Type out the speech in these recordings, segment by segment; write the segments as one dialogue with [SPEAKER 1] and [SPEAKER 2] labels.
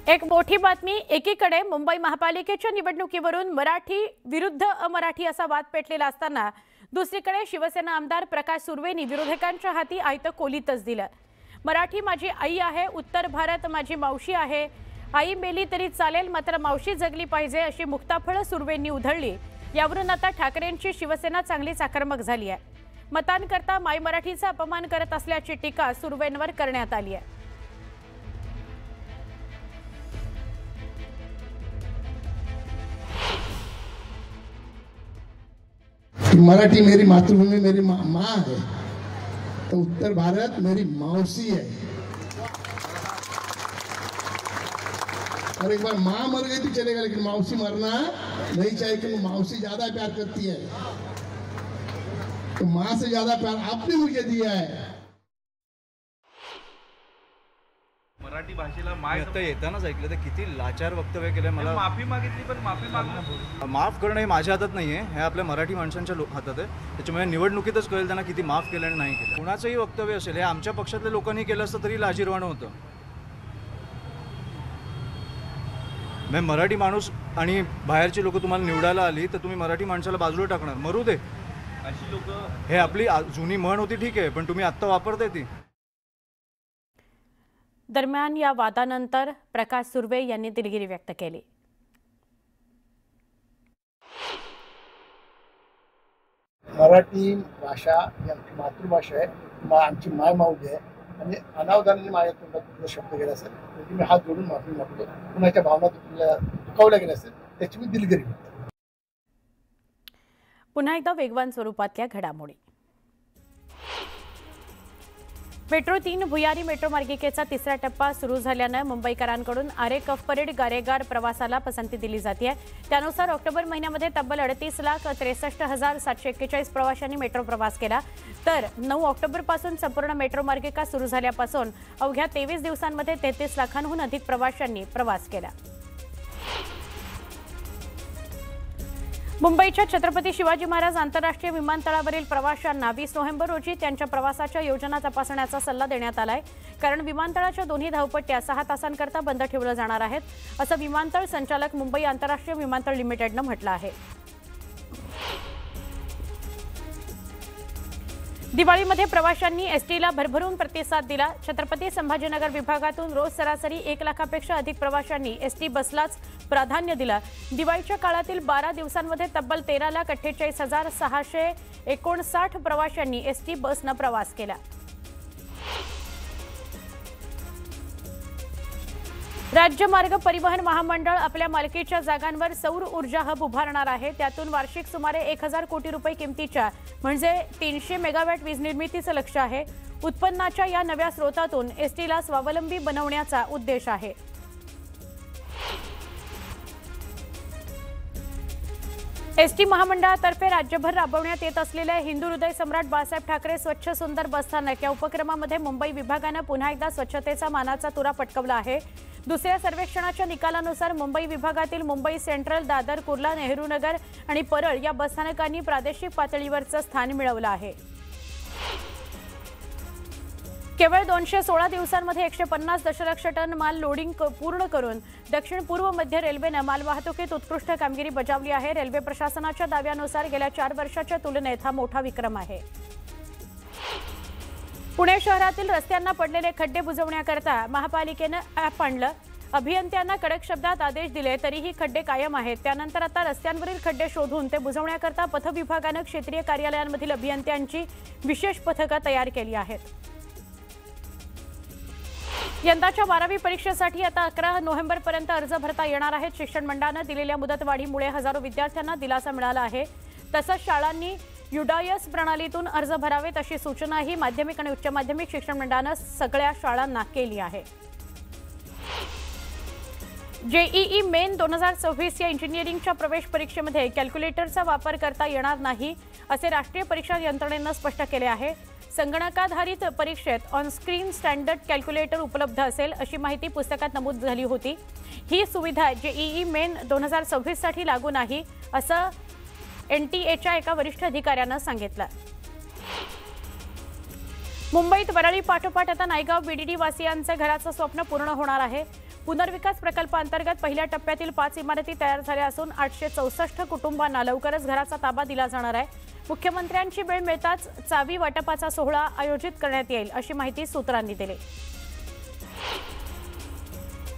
[SPEAKER 1] एक मोठी बातमी। एकीकडे मुंबई महापालिकेच्या निवडणुकीवरून मराठी विरुद्ध अमराठी असा वाद पेटलेला असताना दुसरीकडे शिवसेना आमदार प्रकाश सुर्वेंनी विरोधकांच्या हाती आयतं कोलीतच दिलं। मराठी माझी आई आहे, उत्तर भारत माझी मावशी आहे, आई मेली तरी चालेल मात्र मावशी जगली पाहिजे अशी मुक्ताफळं सुर्वेंनी उधळली। यावरून आता ठाकरेंची शिवसेना चांगलीच आक्रमक झाली आहे। मतांकरता माय मराठीचा अपमान करत असल्याची टीका सुर्वेंवर करण्यात आली आहे।
[SPEAKER 2] मराठी मेरी मातृभूमि मेरी माँ है तो उत्तर भारत मेरी मौसी है। और एक बार माँ मर गई तो चलेगा लेकिन मौसी मरना नहीं चाहिए क्योंकि मौसी ज्यादा प्यार करती है। तो माँ से ज्यादा प्यार आपने मुझे दिया है।
[SPEAKER 3] मराठी भाषेला माय
[SPEAKER 4] आता येतानाच ऐकलं तर किती लाचार वक्तव्य केलं। मला
[SPEAKER 3] माफी मागितली पण माफी मागणं
[SPEAKER 4] माफ करणं हे माझ्या हातात नाही आहे, हे आपल्या मराठी माणसांच्या हातात आहे। त्याच्यामुळे निवडणुकीतच कळेल त्यांना किती माफ केलं आणि नाही केलं। कुणाचंही वक्तव्य असेल हे आमच्या पक्षातल्या लोकांनी केलं असतं तरी लाजिरवाणं होतं। मी मराठी माणूस आणि बाहेरची लोक तुम्हाला निवडायला आली तर तुम्ही मराठी माणसाला बाजूला टाकणार, मरू दे
[SPEAKER 3] अशी लोक।
[SPEAKER 4] हे आपली जुनी म्हण होती, ठीक आहे, पण तुम्ही आत्ता वापरताय ती।
[SPEAKER 1] दरम्यान या वादानंतर प्रकाश सुर्वे यांनी दिलगिरी व्यक्त केली।
[SPEAKER 2] मराठी भाषा ही आमची मातृभाषा आहे, आमची मायमाऊली आहे आणि अनावधानाने माझ्या तोंडातून शब्द गेला असेल म्हणजे मी हात जोडून माफी मागतो। कुणाच्या भावना दुखावल्या गेल्या असेल त्याची मी दिलगिरी व्यक्त।
[SPEAKER 1] पुन्हा एकदा वेगवान स्वरूपातल्या घडामोडी। मेट्रो 3 भुयारी मेट्रो मार्गिकेचा तिसरा टप्पा सुरू झाल्याने मुंबईकरांकडून आरे कफ परेड गारेगार प्रवासाला पसंती दिली जाते। त्यानुसार ऑक्टोबर महिन्यामध्ये तब्बल 38,63,741 प्रवाशांनी मेट्रो प्रवास केला, तर 9 ऑक्टोबर पासून संपूर्ण मेट्रो मार्गिका सुरू झाल्यापासून अवघ्या 23 दिवसांमध्ये 33 लाखांहून अधिक प्रवाशांनी प्रवास केला। मुंबईच्या छत्रपती शिवाजी महाराज आंतरराष्ट्रीय विमानतळावरील प्रवाशांना 20 नोव्हेंबर रोजी त्यांच्या प्रवासाच्या योजना तपासण्याचा सल्ला देण्यात आलाय, कारण विमानतळाच्या दोन्ही धावपट्ट्या 6 तासांकरता बंद ठेवल्या जाणार आहेत, असं विमानतळ संचालक मुंबई आंतरराष्ट्रीय विमानतळ लिमिटेडनं म्हटलं आहे। दिवाळीमध्ये प्रवाशांनी एसटीला भरभरून प्रतिसाद दिला। छत्रपती संभाजीनगर विभागातून रोज सरासरी 1 लाखापेक्षा अधिक प्रवाशांनी एसटी बसलाच प्राधान्य दिलं। दिवाळीच्या काळातील 12 दिवसांमध्ये तब्बल 13,48,659 प्रवाशांनी एसटी बसनं प्रवास केला। राज्य मार्ग परिवहन महामंडळ आपल्या मालकीच्या जागांवर सौर ऊर्जा हब उभारणार आहे। त्यातून वार्षिक सुमारे 1,000 कोटी रुपये किमतीच्या म्हणजे 300 मेगावॅट वीज निर्मितीचं लक्ष्य आहे। उत्पन्नाच्या या नव्या स्रोतातून एसटीला स्वावलंबी बनवण्याचा उद्देश आहे। एसटी महामंडळातर्फे राज्यभर राबवण्यात येत असलेल्या हिंदू हृदय सम्राट बाळासाहेब ठाकरे स्वच्छ सुंदर बसस्थानक या उपक्रमामध्ये मुंबई विभागाने पुन्हा एकदा स्वच्छतेचा मानाचा तुरा पटकावला आहे। दुसऱ्या सर्वेक्षणाच्या निकालानुसार मुंबई विभागातील मुंबई सेंट्रल, दादर, कुर्ला, नेहरू नगर आणि परळ या बसस्थानकांनी प्रादेशिक पातळीवरचं स्थान मिळवलं आहे। केवळ 216 दिवसांमध्ये 150 दशलक्ष टन माल लोडिंग पूर्ण करून दक्षिण पूर्व मध्य रेल्वेने मालवाहतुकीत उत्कृष्ट कामगिरी बजावली आहे। रेल्वे प्रशासनाच्या दाव्यानुसार गेल्या 4 वर्षाच्या तुलनेत हा मोठा विक्रम आहे। पुणे शहरातील रस्त्यांना पडलेले खड्डे बुजवण्याकरता महापालिकेने ॲप आणलं। अभियंत्यांना कडक शब्दात आदेश दिले तरीही खड्डे कायम आहेत। त्यानंतर आता रस्त्यांवरील खड्डे शोधून ते बुजवण्याकरता पथविभागाने क्षेत्रीय कार्यालयांमधील अभियंत्यांची विशेष पथकं तयार केली आहेत। यंदाच्या 12वी परीक्षेसाठी आता 11 नोव्हेंबरपर्यंत अर्ज भरता येणार आहेत। शिक्षण मंडळाने दिलेल्या मुदतवाढीमुळे हजारो विद्यार्थ्यांना दिलासा मिळाला आहे। तसंच शाळांनी युडायस प्रणालीतून अर्ज भरावेत अशी सूचनाही माध्यमिक आणि उच्च माध्यमिक शिक्षण मंडळाने सगळ्या शाळांना केली आहे। जेईई मेन 2026 या इंजिनिअरिंगच्या प्रवेश परीक्षेमध्ये कॅल्क्युलेटरचा वापर करता येणार नाही असे राष्ट्रीय परीक्षा यंत्रणेने स्पष्ट केले आहे। संगणकाधारित परीक्षेत ऑनस्क्रीन स्टँडर्ड कॅल्क्युलेटर उपलब्ध असेल अशी माहिती पुस्तकात नमूद झाली होती। ही सुविधा जेईई मेन 2026 साठी लागू नाही असं एनटीएच्या एका वरिष्ठ अधिकाऱ्यानं सांगितलं। मुंबईत वरळी पाठोपाठ आता नायगाव बीडीडी वासियांचे घराचं स्वप्न पूर्ण होणार आहे। पुनर्विकास प्रकल्पाअंतर्गत पहिल्या टप्प्यातील 5 इमारती तयार झाल्या असून 864 कुटुंबांना लवकरच घराचा ताबा दिला जाणार आहे. मुख्यमंत्र्यांची वेळ मिळताच चावी वाटपाचा सोहळा आयोजित करण्यात येईल अशी माहिती सूत्रांनी दिली.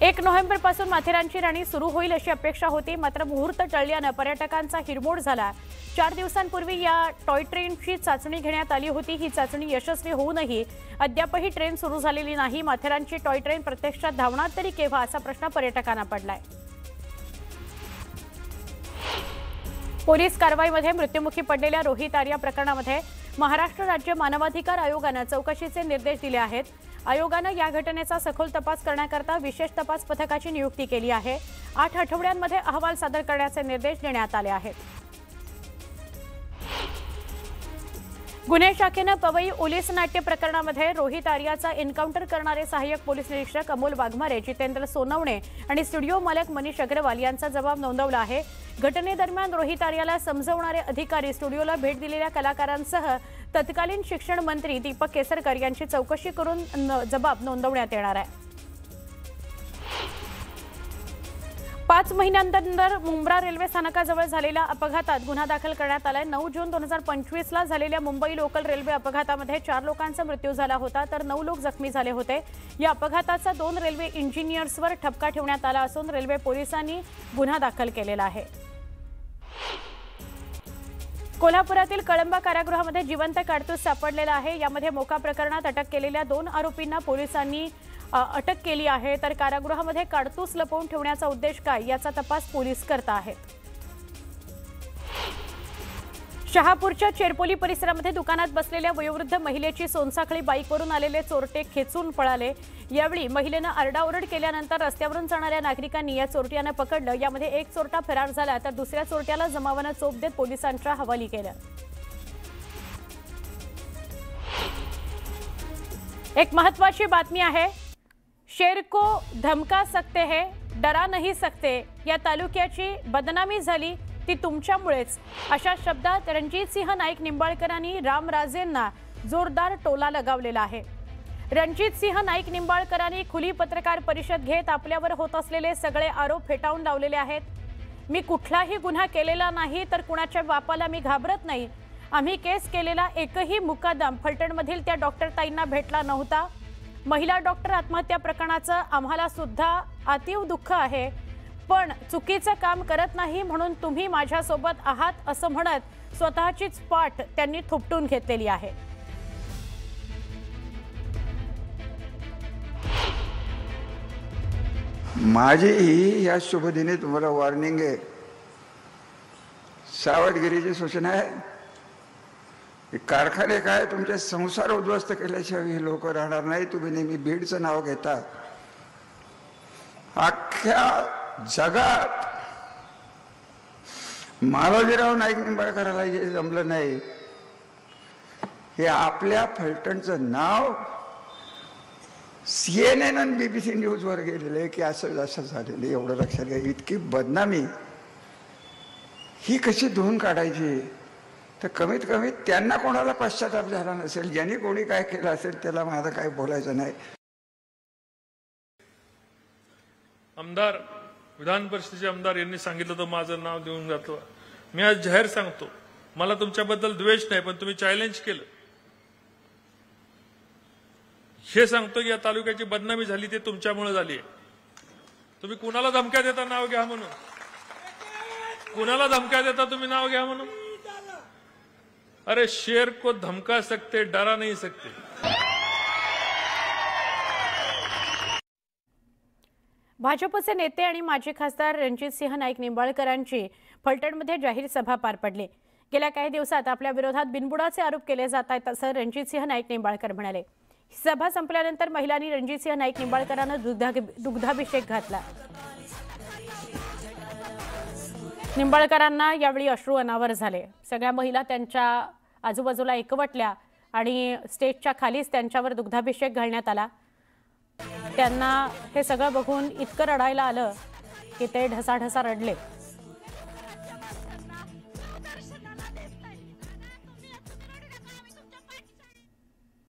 [SPEAKER 1] 1 नोव्हेंबरपासून माथेरानची राणी सुरू होईल अशी अपेक्षा होती, मात्र मुहूर्त टळल्यानं पर्यटकांचा हिरमोड झाला. 4 दिवसांपूर्वी या टॉय ट्रेनची चाचणी घेण्यात आली होती. ही चाचणी यशस्वी होऊनही अद्यापही ट्रेन सुरू झालेली नाही. माथेरानची टॉय ट्रेन प्रत्यक्षात धावणार तरी केव्हा असा प्रश्न पर्यटकांना पडलाय. पोलीस कारवाईमध्ये मृत्युमुखी पडलेल्या रोहित आर्या प्रकरणामध्ये महाराष्ट्र राज्य मानवाधिकार आयोगानं चौकशीचे निर्देश दिले आहेत. आयोगानं या घटनेचा सखोल तपास करण्याकरता विशेष तपास पथकाची नियुक्ती केली आहे. 8 आठवड्यांमध्ये अहवाल सादर करण्याचे निर्देश देण्यात आले आहेत. गुन्हे शाखेनं पवई ओलीस नाट्य प्रकरणामध्ये रोहित आर्याचा एन्काउंटर करणारे सहाय्यक पोलीस निरीक्षक अमोल वाघमारे, जितेंद्र सोनवणे आणि स्टुडिओ मालक मनीष अग्रवाल यांचा जबाब नोंदवला आहे. घटनेदरम्यान रोहित आर्याला समजवणारे अधिकारी, स्टुडिओला भेट दिलेल्या कलाकारांसह तत्कालीन शिक्षण मंत्री दीपक केसरकर यांची चौकशी करून जबाब नोंदवण्यात येणार आहे. 5 महिन्यांनंतर मुंब्रा रेल्वे स्थानकाजवळ झालेल्या अपघातात गुन्हा दाखल करण्यात आलाय. 9 जून 2025ला झालेल्या मुंबई लोकल रेल्वे अपघातामध्ये 4 लोकांचा मृत्यू झाला होता, तर 9 लोक जखमी झाले होते. या अपघाताचा 2 रेल्वे इंजिनियर्सवर ठपका ठेवण्यात आला असून रेल्वे पोलिसांनी गुन्हा दाखल केलेला आहे. कोल्हापुरातील कळंबा कारागृहामध्ये जिवंत काडतूस सापडलेला आहे. यामध्ये मोका प्रकरणात अटक केलेल्या 2 आरोपींना पोलिसांनी अटक केली आहे, तर कारागृहामध्ये काडतूस लपवून ठेवण्याचा उद्देश काय याचा तपास पोलीस करत आहेत. शहापूरच्या चेरपोली परिसरामध्ये दुकानात बसलेल्या वयोवृद्ध महिलेची सोनसाखळी बाईकवरून आलेले चोरटे खेचून पळाले. यावेळी महिलेनं आरडाओरड केल्यानंतर रस्त्यावरून जाणाऱ्या नागरिकांनी या चोरट्यानं पकडलं. यामध्ये एक चोरटा फरार झाला, तर दुसऱ्या चोरट्याला जमावानं चोप देत पोलिसांच्या हवाली केलं. एक महत्त्वाची बातमी आहे. शेर को धमका सकते है, डरा नहीं सकते. या तालुक्याची बदनामी झाली ती तुमच्यामुळेच, अशा शब्दात रणजितसिंह नाईक निंबाळकरांनी रामराजेंना जोरदार टोला लगावलेला आहे. रणजितसिंह नाईक निंबाळकरांनी खुली पत्रकार परिषद घेत आपल्यावर होत असलेले सगळे आरोप फेटाळून लावलेले आहेत. मी कुठलाही गुन्हा केलेला नाही, तर कुणाच्या बापाला मी घाबरत नाही. आम्ही केस केलेला एकही मुकादम फलटणमधील त्या डॉक्टर ताईंना भेटला नव्हता. महिला डॉक्टर आत्महत्या प्रकरणाचं आम्हाला सुद्धा अतीव दुःख आहे, पण चुकीचं काम करत नाही म्हणून तुम्ही माझ्यासोबत आहात असं म्हणत स्वतःचीच पाठ त्यांनी थोपटून घेतलेली आहे.
[SPEAKER 5] माझी ही या शुभदिनी तुम्हाला वॉर्निंग आहे, सावधगिरीची सूचना आहे. कारखाने काय तुमचे संसार उद्ध्वस्त केल्याशिवाय हे लोक राहणार नाही. तुम्ही नेहमी बीडचं नाव घेता. अख्ख्या जगात मालोजीराव नाईक निंबाळकराला जे जमलं नाही, हे आपल्या फलटणचं नाव CNN आणि BBC न्यूजवर गेलेलं आहे की असं असं झालेलं. एवढं लक्षात घ्या. इतकी बदनामी ही कशी धुवून काढायची, तर कमीत कमी त्यांना कोणाला पश्चाताप झाला नसेल. ज्यांनी कोणी काय केलं असेल त्याला माझं काय बोलायचं नाही.
[SPEAKER 6] आमदार, विधान परिषदेचे आमदार यांनी सांगितलं तर माझं नाव देऊन जातो. मी आज जाहीर सांगतो, मला तुमच्याबद्दल द्वेष नाही, पण तुम्ही चॅलेंज केलं. हे सांगतो की या तालुक्याची बदनामी झाली ते तुमच्यामुळे झाली आहे. तुम्ही कुणाला धमक्या देता नाव घ्या म्हणून? कुणाला धमक्या देता तुम्ही नाव घ्या म्हणून? अरे शेर को धमका सकते, डरा नहीं सकते.
[SPEAKER 1] भाजपचे नेते आणि माजी खासदार रणजितसिंह नाईक निंबाळकरांची फलटणमध्ये जाहीर सभा पार पडली. गेल्या काही दिवसात आपल्या विरोधात बिनबुडाचे आरोप केले जात आहेत असं रणजितसिंह नाईक निंबाळकर म्हणाले. सभा संपल्यानंतर महिलांनी रणजितसिंह नाईक निंबाळकरांना दुग्धाभिषेक घातला. निंबाळकरांना यावेळी अश्रू अनावर झाले. सगळ्या महिला त्यांच्या आजूबाजूला एकवटल्या आणि स्टेजच्या खालीच त्यांच्यावर दुग्धाभिषेक घालण्यात आला. त्यांना हे सगळं बघून इतकं रडायला आलं की ते ढसाढसा रडले.